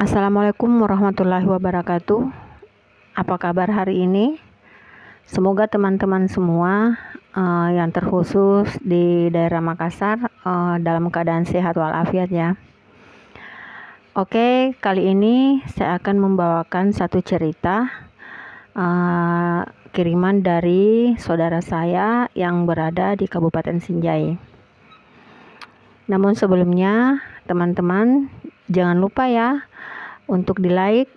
Assalamualaikum warahmatullahi wabarakatuh. Apa kabar hari ini? Semoga teman-teman semua yang terkhusus di daerah Makassar dalam keadaan sehat walafiat ya. Oke, kali ini saya akan membawakan satu cerita kiriman dari saudara saya yang berada di Kabupaten Sinjai. Namun sebelumnya, teman-teman jangan lupa ya untuk di like,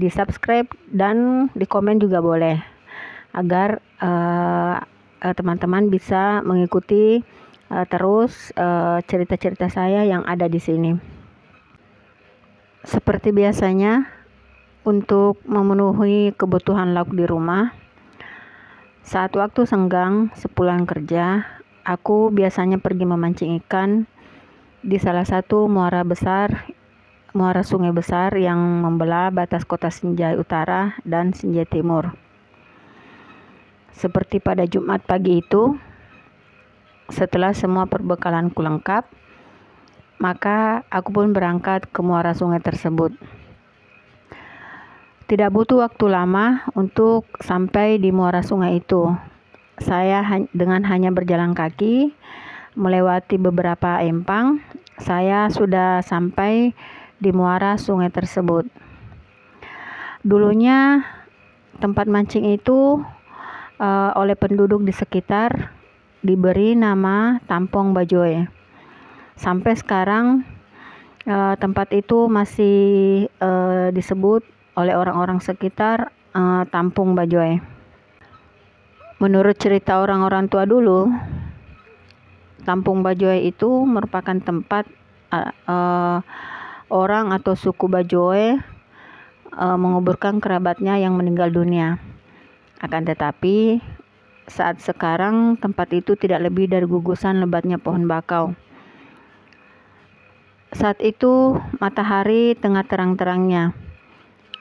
di subscribe, dan di komen juga boleh, agar teman-teman bisa mengikuti terus cerita-cerita saya yang ada di sini. Seperti biasanya, untuk memenuhi kebutuhan lauk di rumah, saat waktu senggang sepulang kerja, aku biasanya pergi memancing ikan di salah satu muara sungai besar yang membelah batas kota Sinjai Utara dan Sinjai Timur. Seperti pada Jumat pagi itu, setelah semua perbekalanku lengkap, maka aku pun berangkat ke muara sungai tersebut. Tidak butuh waktu lama untuk sampai di muara sungai itu. Saya dengan hanya berjalan kaki, melewati beberapa empang, saya sudah sampai di muara sungai tersebut. Dulunya tempat mancing itu oleh penduduk di sekitar diberi nama Tampong Bajoe. Sampai sekarang tempat itu masih disebut oleh orang-orang sekitar Tampung Bajoe. Menurut cerita orang-orang tua dulu, Tampung Bajoe itu merupakan tempat orang atau suku Bajoe menguburkan kerabatnya yang meninggal dunia. Akan tetapi, saat sekarang tempat itu tidak lebih dari gugusan lebatnya pohon bakau. Saat itu matahari tengah terang-terangnya.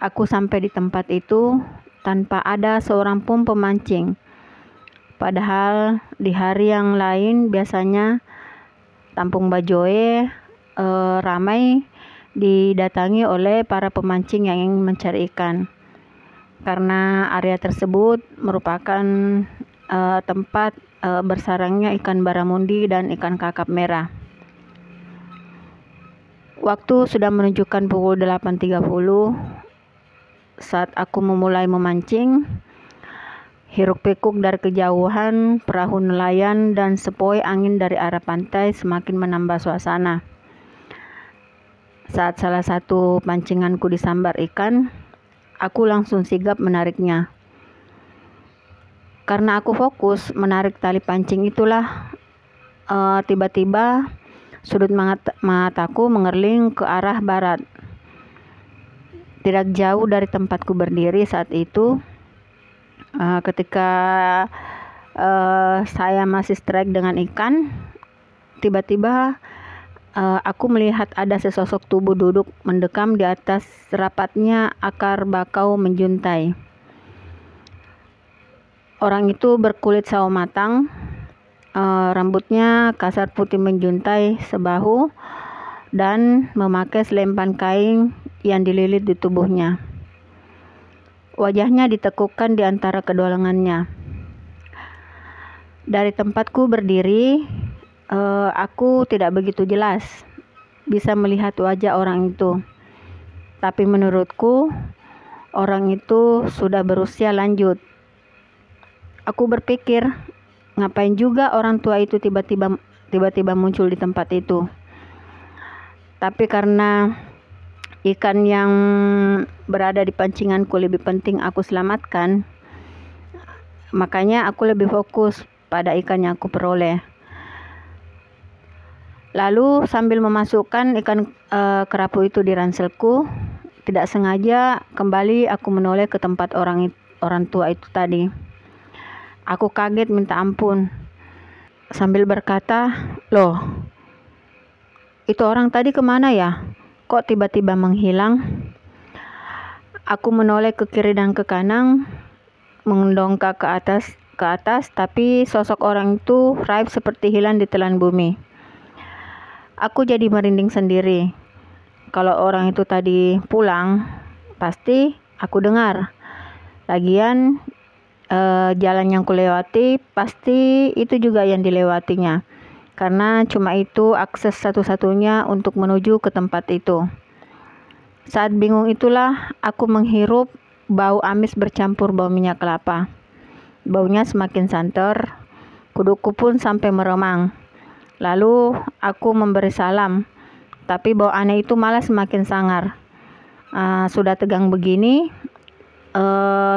Aku sampai di tempat itu tanpa ada seorang pun pemancing. Padahal di hari yang lain biasanya Tampung Bajoe ramai didatangi oleh para pemancing yang ingin mencari ikan. Karena area tersebut merupakan tempat bersarangnya ikan baramundi dan ikan kakap merah. Waktu sudah menunjukkan pukul 8.30 saat aku memulai memancing. Hiruk-pikuk dari kejauhan perahu nelayan dan sepoi angin dari arah pantai semakin menambah suasana. Saat salah satu pancinganku disambar ikan, aku langsung sigap menariknya. Karena aku fokus menarik tali pancing itulah, tiba-tiba sudut mataku mengerling ke arah barat. Tidak jauh dari tempatku berdiri saat itu, ketika saya masih strike dengan ikan, tiba-tiba aku melihat ada sesosok tubuh duduk mendekam di atas rapatnya akar bakau menjuntai. Orang itu berkulit sawo matang, rambutnya kasar putih menjuntai sebahu, dan memakai selempan kain yang dililit di tubuhnya. Wajahnya ditekukkan di antara kedua lengannya. Dari tempatku berdiri, aku tidak begitu jelas bisa melihat wajah orang itu. Tapi menurutku, orang itu sudah berusia lanjut. Aku berpikir, ngapain juga orang tua itu tiba-tiba muncul di tempat itu. Tapi karena ikan yang berada di pancinganku lebih penting aku selamatkan, makanya aku lebih fokus pada ikan yang aku peroleh. Lalu sambil memasukkan ikan kerapu itu di ranselku, tidak sengaja kembali aku menoleh ke tempat orang tua itu tadi. Aku kaget minta ampun sambil berkata, "Loh, itu orang tadi kemana ya? Kok tiba-tiba menghilang?" Aku menoleh ke kiri dan ke kanan, mendongak ke atas, tapi sosok orang itu raib seperti hilang di telan bumi. Aku jadi merinding sendiri. kalau orang itu tadi pulang, pasti aku dengar. Lagian jalan yang kulewati pasti itu juga yang dilewatinya, karena cuma itu akses satu-satunya untuk menuju ke tempat itu. Saat bingung itulah aku menghirup bau amis bercampur bau minyak kelapa. Baunya semakin santer, kuduku pun sampai meremang. Lalu aku memberi salam, tapi bau aneh itu malah semakin sangar. Sudah tegang begini,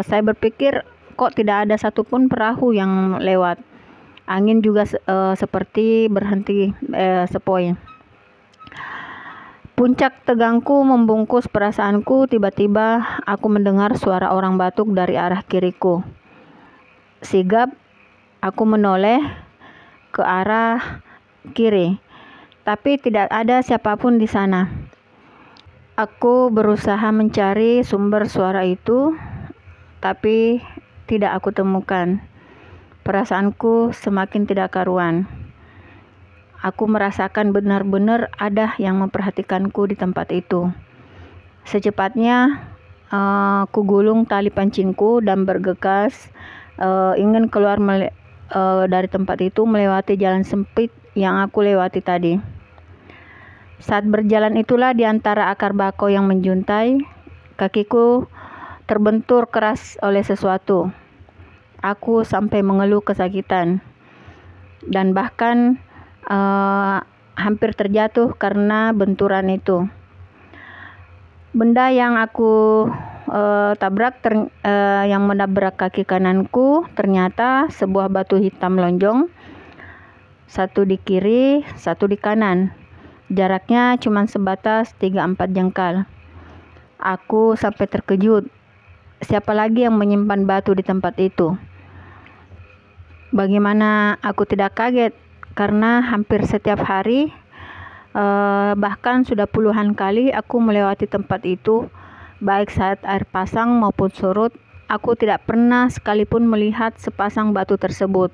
saya berpikir kok tidak ada satupun perahu yang lewat. Angin juga seperti berhenti sepoi. Puncak tegangku membungkus perasaanku. Tiba-tiba aku mendengar suara orang batuk dari arah kiriku. Sigap aku menoleh ke arah kiri, tapi tidak ada siapapun di sana. Aku berusaha mencari sumber suara itu, tapi tidak aku temukan. Perasaanku semakin tidak karuan. Aku merasakan benar-benar ada yang memperhatikanku di tempat itu. Secepatnya ku gulung tali pancingku dan bergegas ingin keluar dari tempat itu melewati jalan sempit yang aku lewati tadi. Saat berjalan itulah di antara akar bakau yang menjuntai, kakiku terbentur keras oleh sesuatu. Aku sampai mengeluh kesakitan dan bahkan hampir terjatuh karena benturan itu. Benda yang aku tabrak yang menabrak kaki kananku ternyata sebuah batu hitam lonjong, satu di kiri, satu di kanan. Jaraknya cuma sebatas 3-4 jengkal. Aku sampai terkejut. Siapa lagi yang menyimpan batu di tempat itu? Bagaimana aku tidak kaget? Karena hampir setiap hari, bahkan sudah puluhan kali aku melewati tempat itu, baik saat air pasang maupun surut. Aku tidak pernah sekalipun melihat sepasang batu tersebut.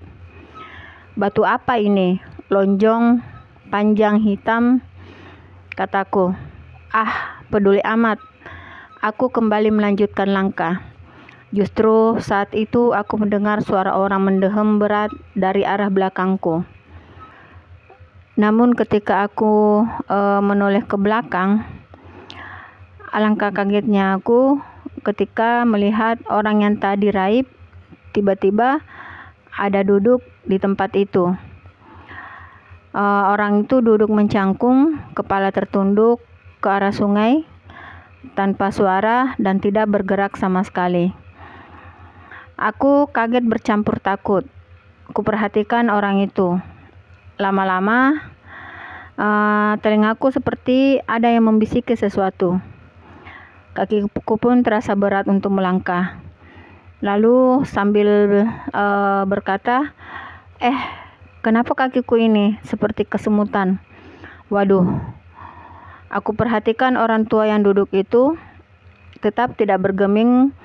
Batu apa ini? Lonjong, panjang, hitam, kataku. Peduli amat. Aku kembali melanjutkan langkah. Justru saat itu aku mendengar suara orang mendehem berat dari arah belakangku. Namun ketika aku menoleh ke belakang, alangkah kagetnya aku ketika melihat orang yang tadi raib tiba-tiba ada duduk di tempat itu. Orang itu duduk mencangkung, kepala tertunduk ke arah sungai, tanpa suara dan tidak bergerak sama sekali. Aku kaget bercampur takut. Kuperhatikan orang itu. Lama-lama telingaku seperti ada yang membisiki sesuatu. Kakiku pun terasa berat untuk melangkah. Lalu sambil berkata, kenapa kakiku ini seperti kesemutan? Waduh. Aku perhatikan orang tua yang duduk itu tetap tidak bergeming,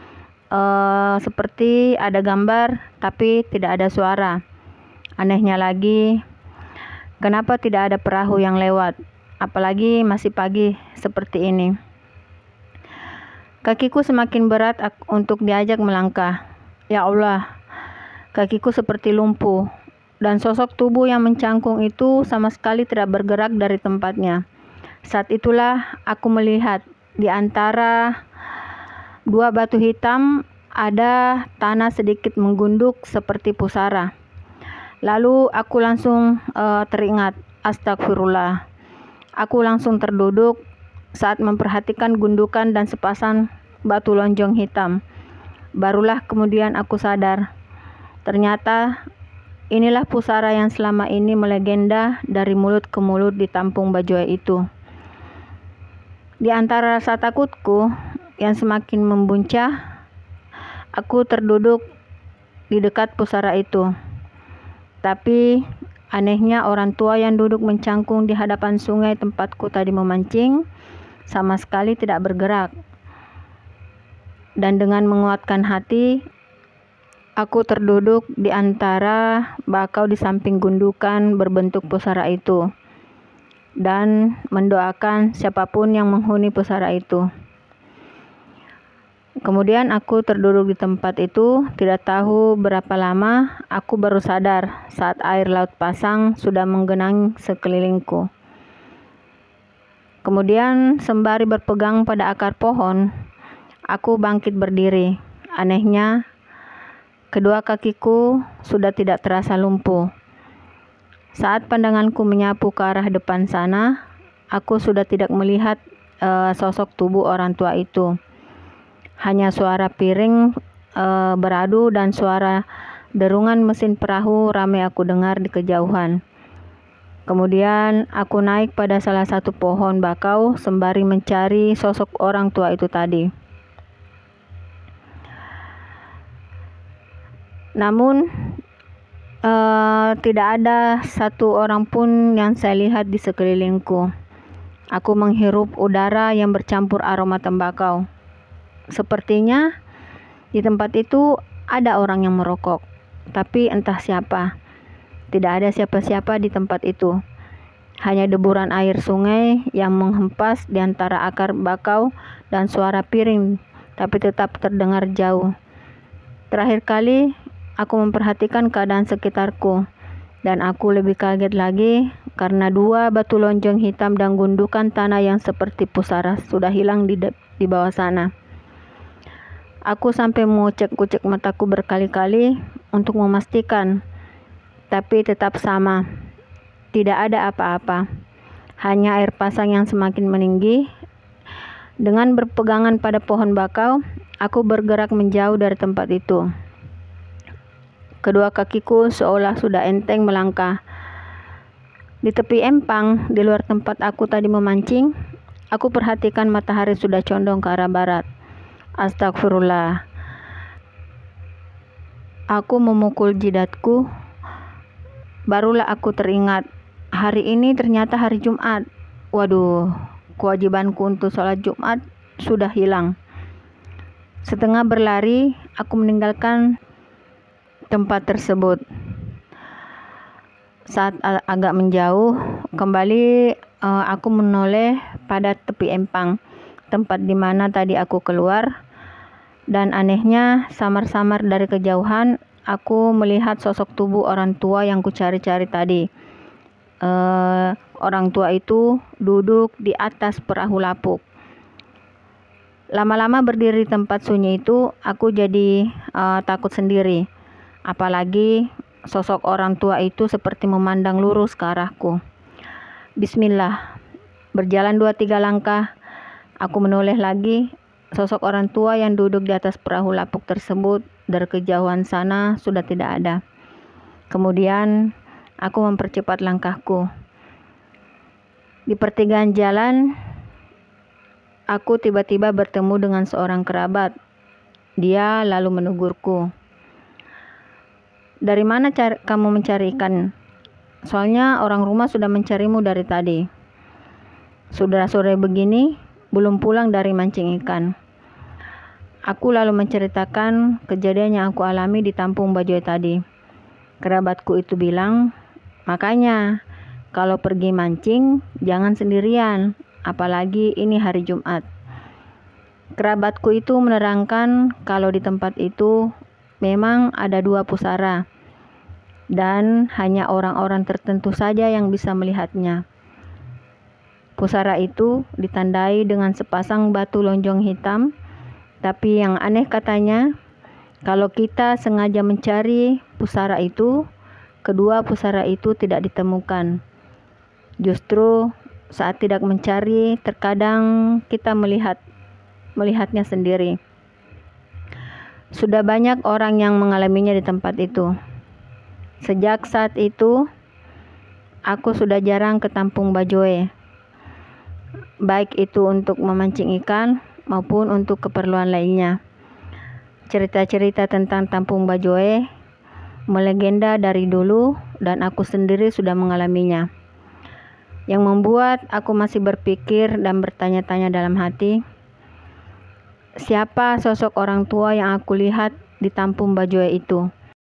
seperti ada gambar tapi tidak ada suara. Anehnya lagi, kenapa tidak ada perahu yang lewat, apalagi masih pagi seperti ini. Kakiku semakin berat untuk diajak melangkah. Ya Allah, kakiku seperti lumpuh, dan sosok tubuh yang mencangkung itu sama sekali tidak bergerak dari tempatnya. Saat itulah aku melihat di antara dua batu hitam ada tanah sedikit menggunduk seperti pusara. Lalu aku langsung teringat, astagfirullah. Aku langsung terduduk saat memperhatikan gundukan dan sepasang batu lonjong hitam. Barulah kemudian aku sadar, ternyata inilah pusara yang selama ini melegenda dari mulut ke mulut di Tampung Bajoe itu. Di antara rasa takutku yang semakin membuncah, aku terduduk di dekat pusara itu. Tapi anehnya orang tua yang duduk mencangkung di hadapan sungai tempatku tadi memancing sama sekali tidak bergerak. Dan dengan menguatkan hati, aku terduduk di antara bakau di samping gundukan berbentuk pusara itu. dan mendoakan siapapun yang menghuni pusara itu. Kemudian aku terduduk di tempat itu. Tidak tahu berapa lama aku baru sadar saat air laut pasang sudah menggenangi sekelilingku. Kemudian sembari berpegang pada akar pohon, aku bangkit berdiri. Anehnya, kedua kakiku sudah tidak terasa lumpuh. Saat pandanganku menyapu ke arah depan sana, aku sudah tidak melihat sosok tubuh orang tua itu. Hanya suara piring beradu dan suara derungan mesin perahu ramai aku dengar di kejauhan. Kemudian aku naik pada salah satu pohon bakau sembari mencari sosok orang tua itu tadi. Namun tidak ada satu orang pun yang saya lihat di sekelilingku. Aku menghirup udara yang bercampur aroma tembakau. Sepertinya di tempat itu ada orang yang merokok, tapi entah siapa. Tidak ada siapa-siapa di tempat itu. Hanya deburan air sungai yang menghempas di antara akar bakau dan suara piring, tapi tetap terdengar jauh. Terakhir kali aku memperhatikan keadaan sekitarku, dan aku lebih kaget lagi karena dua batu lonjong hitam dan gundukan tanah yang seperti pusara sudah hilang di bawah sana. Aku sampai mengucek-ucek mataku berkali-kali untuk memastikan, tapi tetap sama. Tidak ada apa-apa, hanya air pasang yang semakin meninggi. Dengan berpegangan pada pohon bakau, aku bergerak menjauh dari tempat itu. Kedua kakiku seolah sudah enteng melangkah. Di tepi empang, di luar tempat aku tadi memancing, aku perhatikan matahari sudah condong ke arah barat. Astagfirullah. Aku memukul jidatku. Barulah aku teringat, hari ini ternyata hari Jumat. Waduh, kewajibanku untuk sholat Jumat sudah hilang. Setengah berlari, aku meninggalkan tempat tersebut. Saat agak menjauh, kembali aku menoleh pada tepi empang, tempat di mana tadi aku keluar. Dan anehnya, samar-samar dari kejauhan, aku melihat sosok tubuh orang tua yang kucari-cari tadi. Orang tua itu duduk di atas perahu lapuk. Lama-lama berdiri di tempat sunyi itu, aku jadi takut sendiri. Apalagi sosok orang tua itu seperti memandang lurus ke arahku. Bismillah. Berjalan 2-3 langkah, aku menoleh lagi. Sosok orang tua yang duduk di atas perahu lapuk tersebut dari kejauhan sana sudah tidak ada. Kemudian aku mempercepat langkahku. Di pertigaan jalan, aku tiba-tiba bertemu dengan seorang kerabat. Dia lalu menegurku. Dari mana kamu mencari ikan? Soalnya orang rumah sudah mencarimu dari tadi. Sudah sore begini, belum pulang dari mancing ikan. Aku lalu menceritakan kejadian yang aku alami di Tampung Bajoy tadi. Kerabatku itu bilang, makanya kalau pergi mancing jangan sendirian, apalagi ini hari Jumat. Kerabatku itu menerangkan kalau di tempat itu memang ada 2 pusara dan hanya orang-orang tertentu saja yang bisa melihatnya. Pusara itu ditandai dengan sepasang batu lonjong hitam, tapi yang aneh katanya, kalau kita sengaja mencari pusara itu, kedua pusara itu tidak ditemukan. Justru saat tidak mencari, terkadang kita melihatnya sendiri. Sudah banyak orang yang mengalaminya di tempat itu. Sejak saat itu, aku sudah jarang ke Tampung Bajoy, baik itu untuk memancing ikan maupun untuk keperluan lainnya. Cerita-cerita tentang Tampung Bajoy melegenda dari dulu dan aku sendiri sudah mengalaminya. Yang membuat aku masih berpikir dan bertanya-tanya dalam hati, siapa sosok orang tua yang aku lihat di Tampung Bajoy itu?